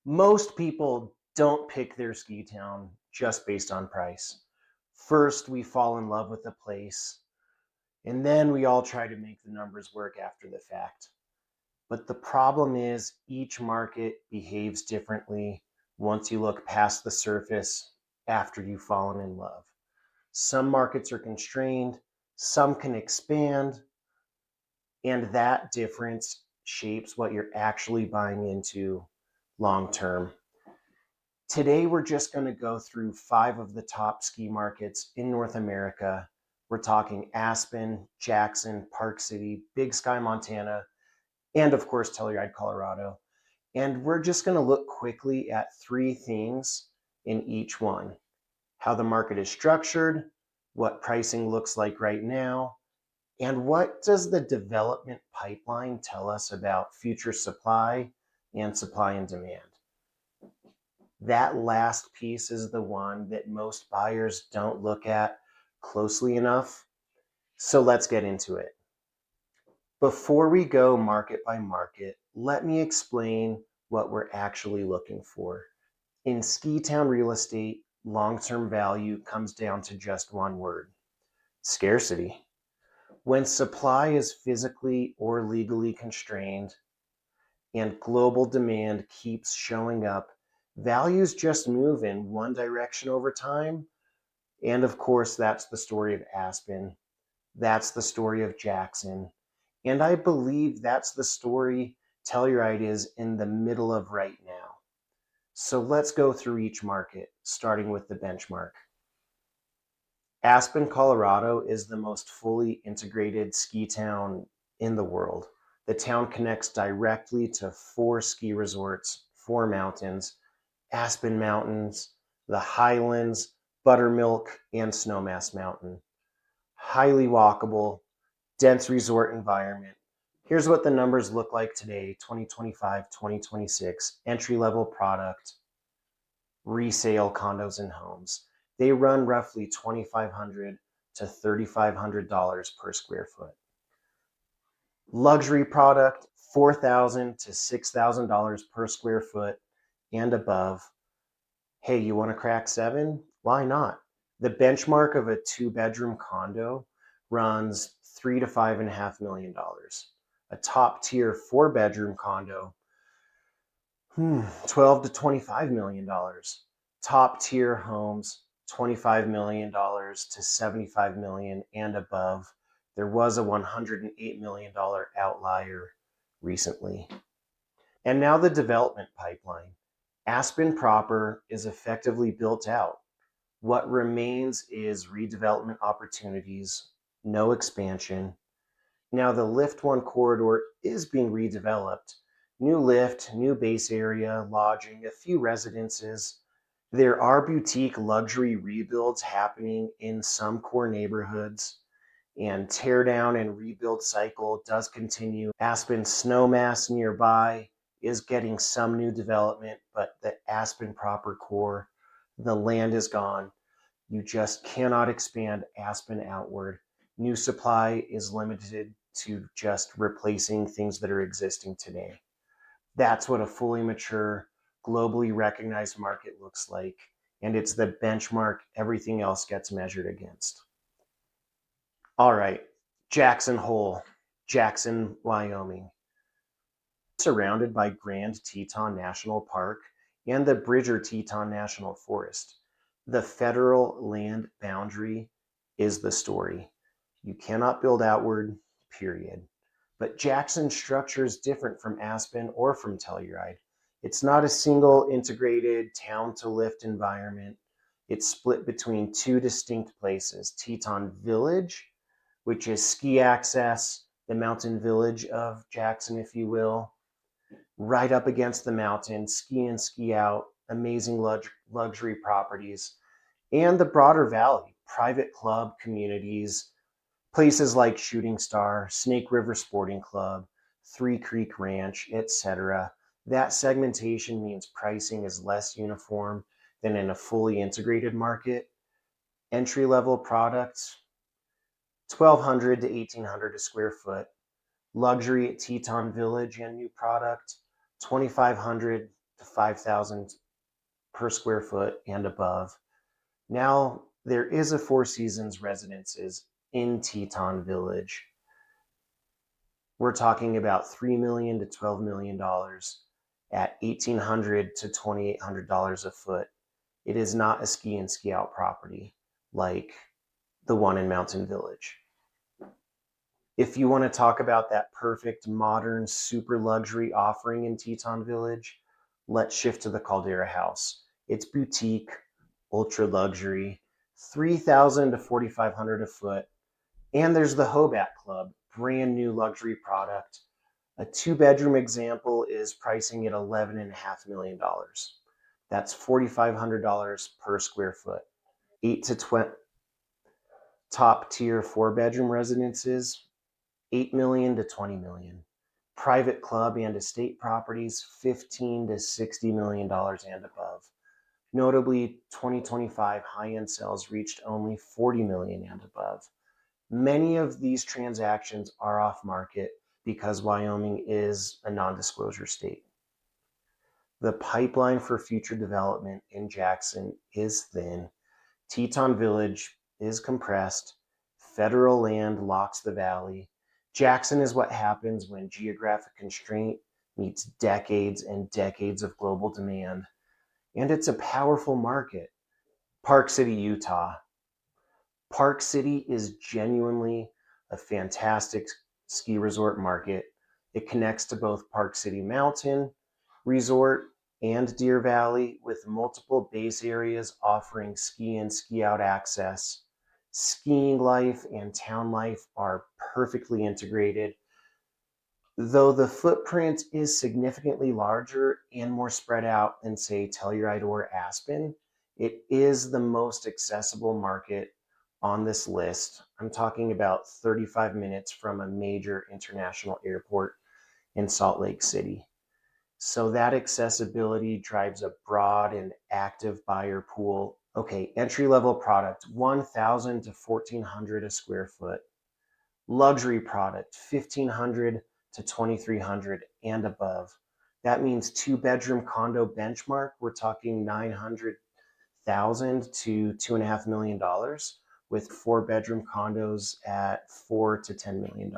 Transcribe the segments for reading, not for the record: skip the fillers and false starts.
Most people don't pick their ski town just based on price. First, we fall in love with a place, and then we all try to make the numbers work after the fact. But the problem is, each market behaves differently once you look past the surface after you've fallen in love. Some markets are constrained, some can expand, and that difference shapes what you're actually buying into long term. Today, we're just going to go through 5 of the top ski markets in North America. We're talking Aspen, Jackson, Park City, Big Sky, Montana, and of course, Telluride, Colorado. And we're just going to look quickly at 3 things in each one: how the market is structured, what pricing looks like right now, and what does the development pipeline tell us about future supply and supply and demand. That last piece is the one that most buyers don't look at closely enough. So let's get into it. Before we go market by market, let me explain what we're actually looking for. In ski town real estate, long-term value comes down to just one word: scarcity. When supply is physically or legally constrained and global demand keeps showing up, values just move in one direction over time. And of course, that's the story of Aspen. That's the story of Jackson. And I believe that's the story Telluride is in the middle of right now. So let's go through each market, starting with the benchmark. Aspen, Colorado is the most fully integrated ski town in the world. The town connects directly to 4 ski resorts, 4 mountains: Aspen Mountains, the Highlands, Buttermilk, and Snowmass Mountain. Highly walkable, dense resort environment. Here's what the numbers look like today: 2025, 2026, entry-level product, resale condos and homes. They run roughly $2,500 to $3,500 per square foot. Luxury product, $4,000 to $6,000 per square foot and above. Hey, you want to crack 7? Why not? The benchmark of a 2-bedroom condo runs $3 to $5.5 million. A top tier 4-bedroom condo, $12 to $25 million. Top tier homes, $25 million to $75 million and above. There was a $108 million outlier recently. And now the development pipeline. Aspen proper is effectively built out. What remains is redevelopment opportunities, no expansion. Now the Lift 1 corridor is being redeveloped. New lift, new base area, lodging, a few residences. There are boutique luxury rebuilds happening in some core neighborhoods, and tear down and rebuild cycle does continue. Aspen Snowmass nearby is getting some new development, but the Aspen proper core, the land is gone. You just cannot expand Aspen outward. New supply is limited to just replacing things that are existing today. That's what a fully mature, globally recognized market looks like, and it's the benchmark everything else gets measured against. All right, Jackson Hole, Jackson, Wyoming. Surrounded by Grand Teton National Park and the Bridger Teton National Forest. The federal land boundary is the story. You cannot build outward, period. But Jackson's structure is different from Aspen or from Telluride. It's not a single integrated town to lift environment. It's split between 2 distinct places: Teton Village, which is ski access, the mountain village of Jackson, if you will, right up against the mountain, ski in, ski out, amazing luxury properties, and the broader valley, private club communities, places like Shooting Star, Snake River Sporting Club, Three Creek Ranch, etc. That segmentation means pricing is less uniform than in a fully integrated market. Entry-level products, $1,200 to $1,800 a square foot. Luxury at Teton Village and new product, $2,500 to 5,000 per square foot and above. Now, there is a Four Seasons Residences in Teton Village. We're talking about $3 million to $12 million at $1,800 to $2,800 a foot. It is not a ski and ski out property like the one in Mountain Village. If you want to talk about that perfect modern super luxury offering in Teton Village, let's shift to the Caldera House. It's boutique, ultra luxury, 3,000 to 4,500 a foot. And there's the Hobat Club, brand new luxury product. A 2-bedroom example is pricing at $11.5 million. That's $4,500 per square foot. 8 to 20 top tier 4-bedroom residences, 8 million to 20 million. Private club and estate properties, 15 to 60 million dollars and above. Notably, 2025 high-end sales reached only 40 million and above. Many of these transactions are off market because Wyoming is a non-disclosure state. The pipeline for future development in Jackson is thin. Teton Village is compressed. Federal land locks the valley. Jackson is what happens when geographic constraint meets decades and decades of global demand. And it's a powerful market. Park City, Utah. Park City is genuinely a fantastic ski resort market. It connects to both Park City Mountain Resort and Deer Valley with multiple base areas offering ski in, ski out access. Skiing life and town life are perfectly integrated. Though the footprint is significantly larger and more spread out than, say, Telluride or Aspen, it is the most accessible market on this list. I'm talking about 35 minutes from a major international airport in Salt Lake City. So that accessibility drives a broad and active buyer pool. Okay, entry-level product, 1,000 to 1,400 a square foot. Luxury product, 1,500 to 2,300 and above. That means 2-bedroom condo benchmark, we're talking 900,000 to $2.5 million, with 4-bedroom condos at $4 to $10 million.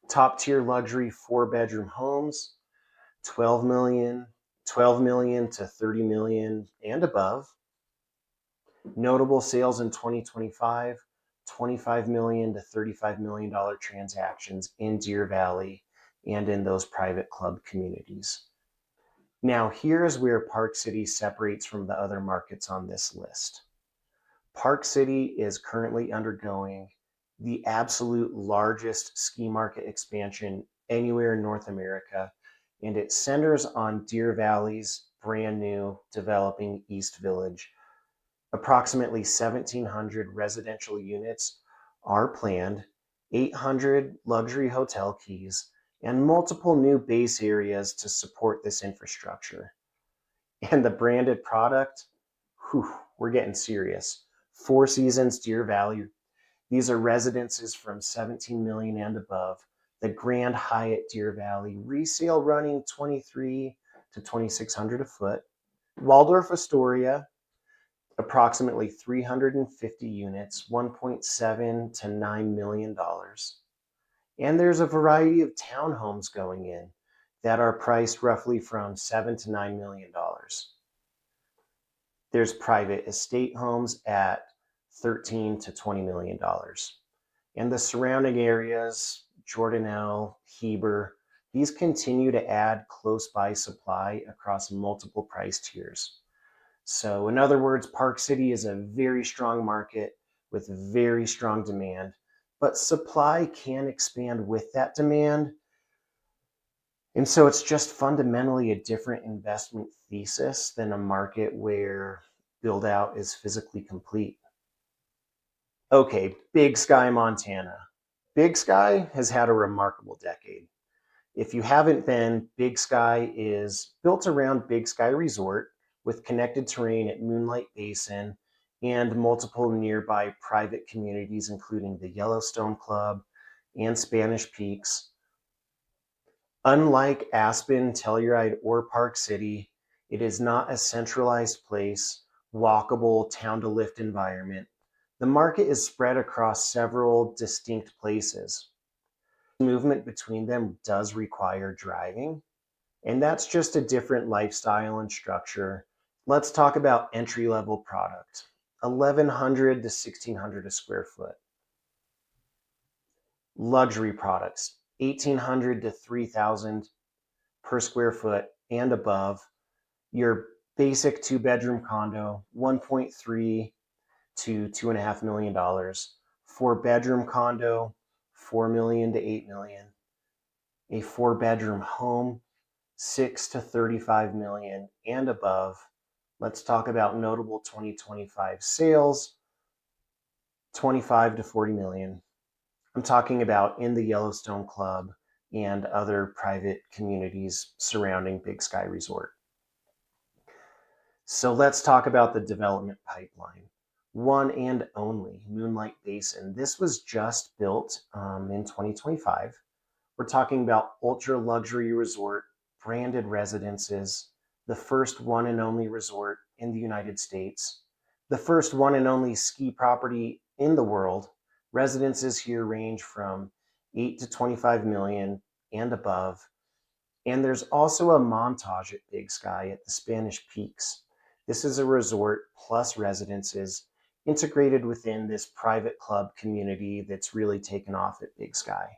Top tier luxury 4-bedroom homes, 12 million to 30 million and above. Notable sales in 2025, $25 million to $35 million transactions in Deer Valley and in those private club communities. Now, here's where Park City separates from the other markets on this list. Park City is currently undergoing the absolute largest ski market expansion anywhere in North America, and it centers on Deer Valley's brand new developing East Village. Approximately 1,700 residential units are planned, 800 luxury hotel keys, and multiple new base areas to support this infrastructure. And the branded product, we're getting serious. Four Seasons Deer Valley. These are residences from 17 million and above. The Grand Hyatt Deer Valley, resale running 23 to 2,600 a foot. Waldorf Astoria, approximately 350 units, 1.7 to $9 million. And there's a variety of townhomes going in that are priced roughly from $7 to $9 million. There's private estate homes at $13 to $20 million. And the surrounding areas, Jordanelle, Heber, these continue to add close by supply across multiple price tiers. So in other words, Park City is a very strong market with very strong demand, but supply can expand with that demand. And so it's just fundamentally a different investment thesis than a market where build out is physically complete. Okay, Big Sky, Montana. Big Sky has had a remarkable decade. If you haven't been, Big Sky is built around Big Sky Resort with connected terrain at Moonlight Basin and multiple nearby private communities, including the Yellowstone Club and Spanish Peaks. Unlike Aspen, Telluride, or Park City, it is not a centralized place, walkable, town to lift environment. The market is spread across several distinct places. Movement between them does require driving, and that's just a different lifestyle and structure. Let's talk about entry level product, 1,100 to 1,600 a square foot. Luxury products, 1,800 to 3,000 per square foot and above. Your basic 2-bedroom condo, 1.3 to $2.5 million. 4-bedroom condo, 4 million to 8 million. A 4-bedroom home, 6 to 35 million and above. Let's talk about notable 2025 sales, 25 to 40 million. I'm talking about in the Yellowstone Club and other private communities surrounding Big Sky Resort. So let's talk about the development pipeline. One and only Moonlight Basin. This was just built in 2025. We're talking about ultra luxury resort, branded residences, the first one and only resort in the United States, the first one and only ski property in the world. Residences here range from 8 to 25 million and above. And there's also a Montage at Big Sky at the Spanish Peaks. This is a resort plus residences integrated within this private club community that's really taken off at Big Sky.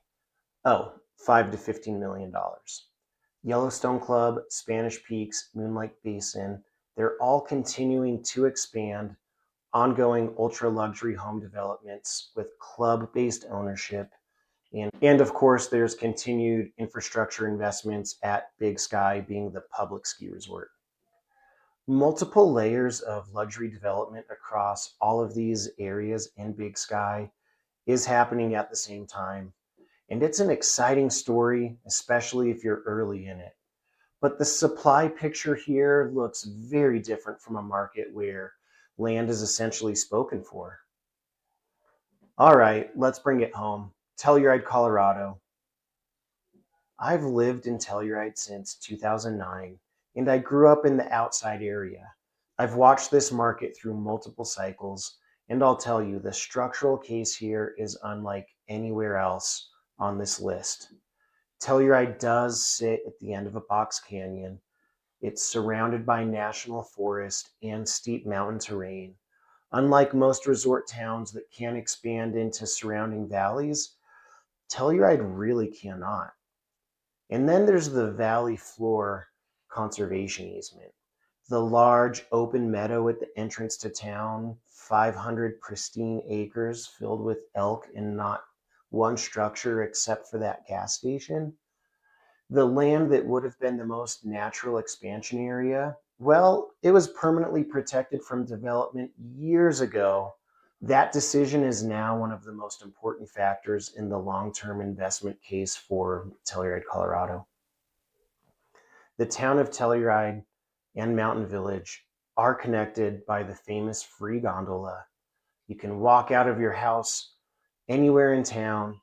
Oh, $5 to $15 million. Yellowstone Club, Spanish Peaks, Moonlight Basin, they're all continuing to expand, ongoing ultra luxury home developments with club-based ownership. And of course, there's continued infrastructure investments at Big Sky being the public ski resort. Multiple layers of luxury development across all of these areas in Big Sky is happening at the same time. And it's an exciting story, especially if you're early in it. But the supply picture here looks very different from a market where land is essentially spoken for. All right, let's bring it home. Telluride, Colorado. I've lived in Telluride since 2009, and I grew up in the outside area. I've watched this market through multiple cycles, and I'll tell you, the structural case here is unlike anywhere else on this list. Telluride does sit at the end of a box canyon. It's surrounded by national forest and steep mountain terrain. Unlike most resort towns that can expand into surrounding valleys, Telluride really cannot. And then there's the valley floor conservation easement. The large open meadow at the entrance to town, 500 pristine acres filled with elk and not one structure except for that gas station. The land that would have been the most natural expansion area, well, it was permanently protected from development years ago. That decision is now one of the most important factors in the long-term investment case for Telluride, Colorado. The town of Telluride and Mountain Village are connected by the famous free gondola. You can walk out of your house anywhere in town.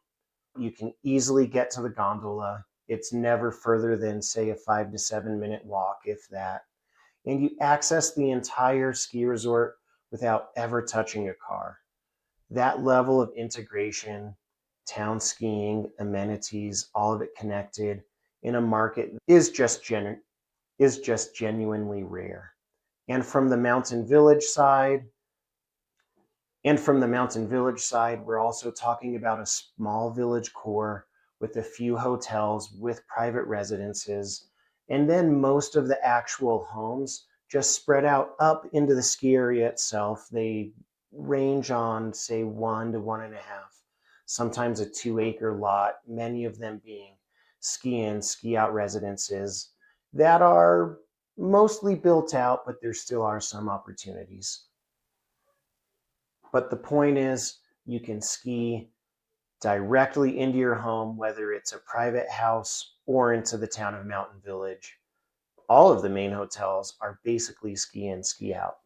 You can easily get to the gondola. It's never further than, say, a 5 to 7 minute walk, if that. And you access the entire ski resort without ever touching a car. That level of integration, town skiing, amenities, all of it connected in a market is just genuinely rare. And from the Mountain Village side, we're also talking about a small village core with a few hotels with private residences, and then most of the actual homes just spread out up into the ski area itself. They range on, say, 1 to 1.5, sometimes a 2-acre lot, many of them being ski in, ski out residences that are mostly built out, but there still are some opportunities. But the point is, you can ski directly into your home, whether it's a private house or into the town of Mountain Village. All of the main hotels are basically ski in, ski out.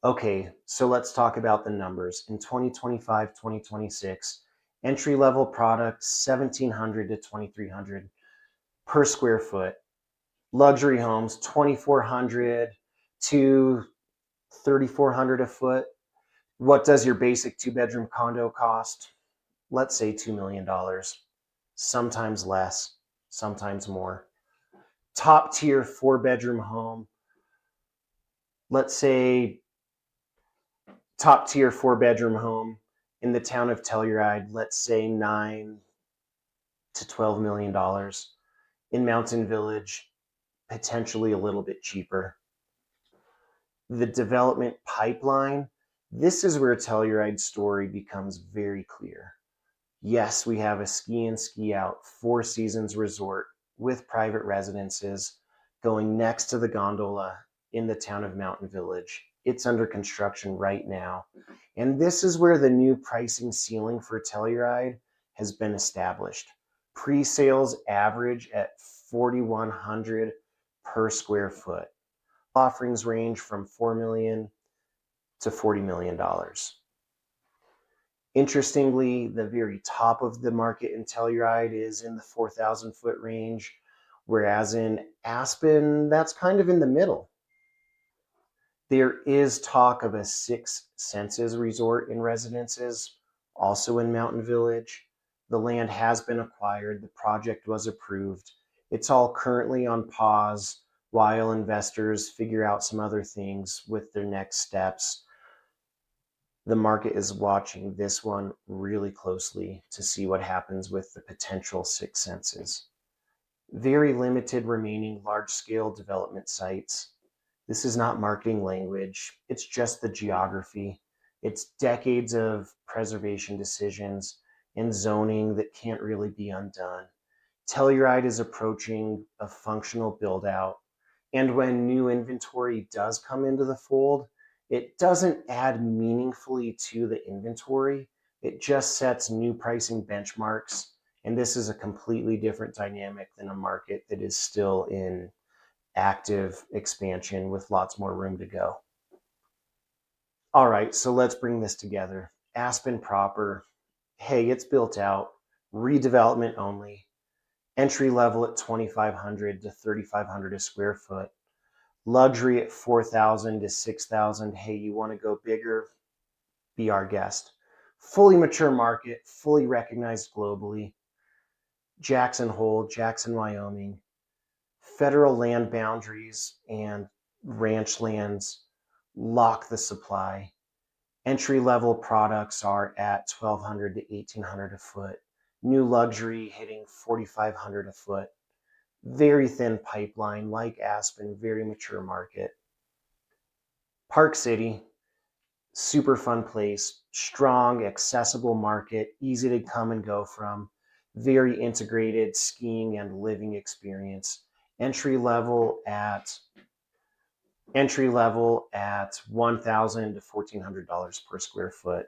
Okay, so let's talk about the numbers. In 2025, 2026, entry-level product, 1,700 to 2,300. per square foot. Luxury homes, 2,400 to 3,400 a foot. What does your basic 2-bedroom condo cost? Let's say $2 million. Sometimes less, sometimes more. Top tier 4-bedroom home, let's say top tier 4-bedroom home in the town of Telluride, let's say $9 to $12 million. In Mountain Village, potentially a little bit cheaper. The development pipeline, this is where Telluride's story becomes very clear. Yes, we have a ski in, ski out, 4 seasons resort with private residences going next to the gondola in the town of Mountain Village. It's under construction right now. And this is where the new pricing ceiling for Telluride has been established. Pre-sales average at $4,100 per square foot. Offerings range from $4 million to $40 million. Interestingly, the very top of the market in Telluride is in the 4,000 foot range, whereas in Aspen, that's kind of in the middle. There is talk of a Six Senses resort in residences, also in Mountain Village. The land has been acquired, the project was approved. It's all currently on pause while investors figure out some other things with their next steps. The market is watching this one really closely to see what happens with the potential Six Senses. Very limited remaining large-scale development sites. This is not marketing language. It's just the geography. It's decades of preservation decisions and zoning that can't really be undone. Telluride is approaching a functional build-out, and when new inventory does come into the fold, it doesn't add meaningfully to the inventory. It just sets new pricing benchmarks, and this is a completely different dynamic than a market that is still in active expansion with lots more room to go. All right, so let's bring this together. Aspen proper, hey, it's built out, redevelopment only, entry level at 2,500 to 3,500 a square foot, luxury at 4,000 to 6,000. Hey, you want to go bigger? Be our guest. Fully mature market, fully recognized globally. Jackson Hole, Jackson, Wyoming. Federal land boundaries and ranch lands lock the supply. Entry level products are at 1,200 to 1,800 a foot. New luxury hitting 4,500 a foot. Very thin pipeline, like Aspen, very mature market. Park City, super fun place, strong, accessible market, easy to come and go from, very integrated skiing and living experience. Entry level at $1,000 to $1,400 per square foot.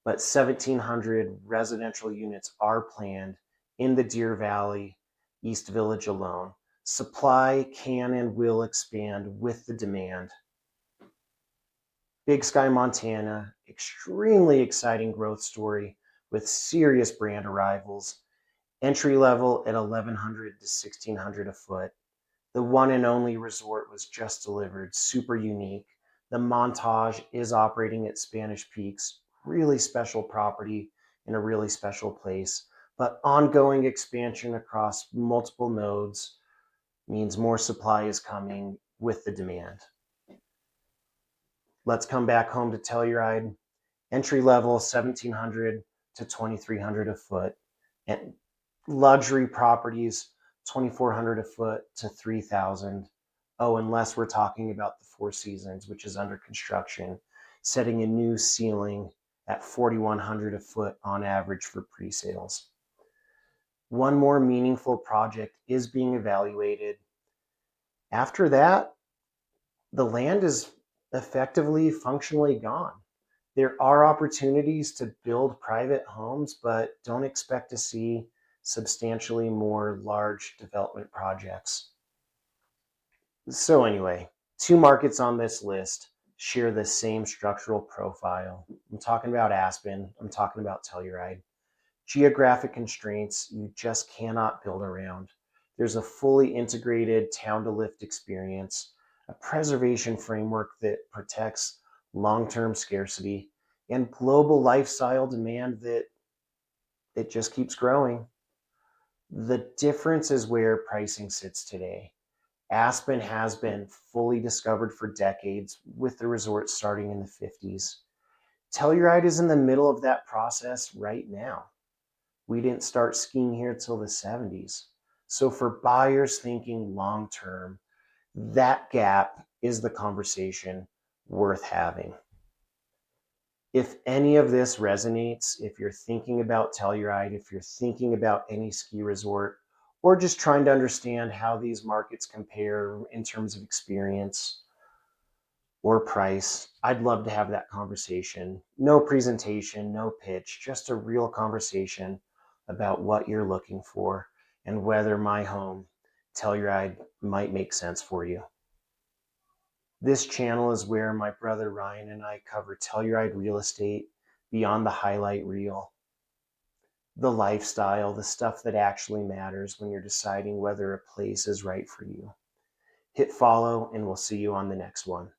But 1,700 residential units are planned in the Deer Valley, East Village alone. Supply can and will expand with the demand. Big Sky, Montana, extremely exciting growth story with serious brand arrivals. Entry level at 1,100 to 1,600 a foot. The one and only resort was just delivered, super unique. The Montage is operating at Spanish Peaks, really special property in a really special place. But ongoing expansion across multiple nodes means more supply is coming with the demand. Let's come back home to Telluride. Entry level 1,700 to 2,300 a foot. And luxury properties 2,400 a foot to 3,000. Oh, unless we're talking about the Four Seasons, which is under construction, setting a new ceiling at 4,100 a foot on average for pre-sales. One more meaningful project is being evaluated. After that, the land is effectively functionally gone. There are opportunities to build private homes, but don't expect to see substantially more large development projects. So anyway, 2 markets on this list share the same structural profile. I'm talking about Aspen, I'm talking about Telluride. Geographic constraints you just cannot build around. There's a fully integrated town to lift experience, a preservation framework that protects long-term scarcity, and global lifestyle demand that it just keeps growing. The difference is where pricing sits today. Aspen has been fully discovered for decades, with the resort starting in the 50s. Telluride is in the middle of that process right now. We didn't start skiing here till the 70s. So for buyers thinking long term, that gap is the conversation worth having. If any of this resonates, if you're thinking about Telluride, if you're thinking about any ski resort, or just trying to understand how these markets compare in terms of experience or price, I'd love to have that conversation. No presentation, no pitch, just a real conversation about what you're looking for and whether my home, Telluride, might make sense for you. This channel is where my brother Ryan and I cover Telluride real estate beyond the highlight reel, the lifestyle, the stuff that actually matters when you're deciding whether a place is right for you. Hit follow, and we'll see you on the next one.